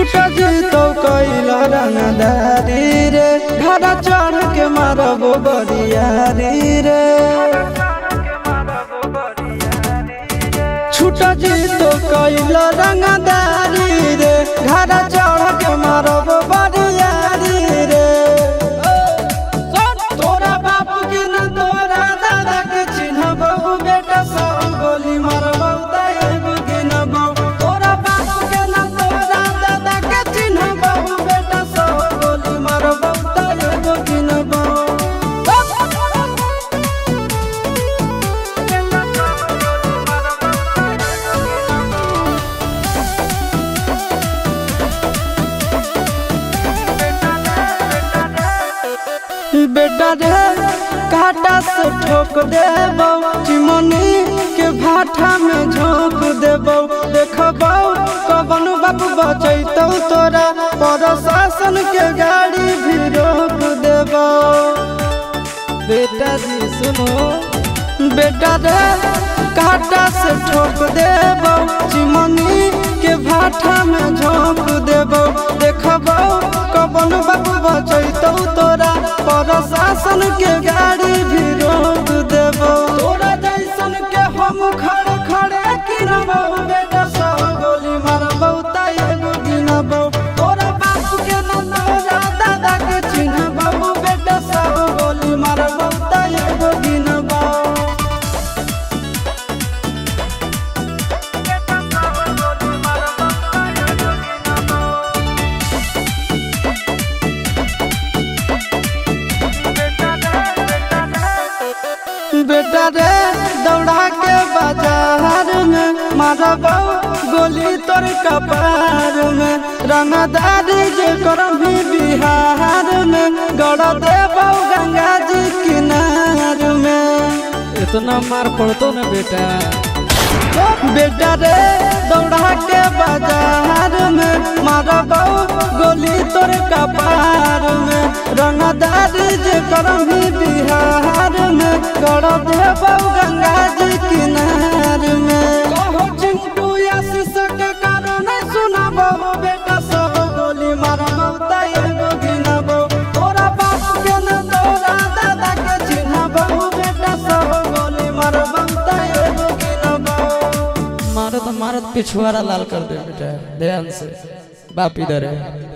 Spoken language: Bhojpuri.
छूटा जी तो कैला रंगदारी रे घड़ा चढ़ के मारबो बरियारी रे। छूटा जी तो कैला रंगदारी रे घड़ा चढ़ के मारबो बरियारी रे। तोरा बाप के न तोरा दादा के चिन्हबो बेटा सब गोली मारबो एगो गिनबो। तोरा बाप के न तोरा दादा के चिन्हबो बेटा सब गोली मारबो एगो गिनबो। बेटा रे काटा से ठोक देबो चिमनी के भाटा में झोंक देबो। देखबो कवन बाप बचैतौ तोरा प्रशासन के गाड़ी भी रोक देबो। बेटा जी सुनो बेटा रे काटा से ठोक देबो चिमनी के भाटा में झोंक देबो। देखबो कवन बाप बचैतौ तोरा प्रशासन के गाड़ी भी रोक देबो। तोरा जैसन के हम खड़े खड़े गिनबो बेटा सब गोली मारबो एगो गिनबो। तोरा बाप के न तोरा दादा के चिन्हबो बेटा सब गोली मारबो एगो गिनबो। बेटा रे दौड़ा के बाजार में मारबो गोली तोर कपार में। रंगदारी जे करम भी बिहार में गड़ देबो गंगा जी किनार में। इतना मार पड़तो न बेटा। बेटा रे दौड़ा के बाजार में मारबो गोली तोर कपार में। रंगदारी जे करम भी बिहार में गड़ देबो गंगा जी किनार में। कहो चिंटू आशीष के कारण सुनबो बेटा सब गोली मारबो एगो गिनबो। तोरा बाप के न तोरा दादा के चिन्हबो बेटा सब गोली मारबो एगो गिनबो। मारत मारत पिछुआरा लाल कर दे बेटा ध्यान से। बाप इधर है।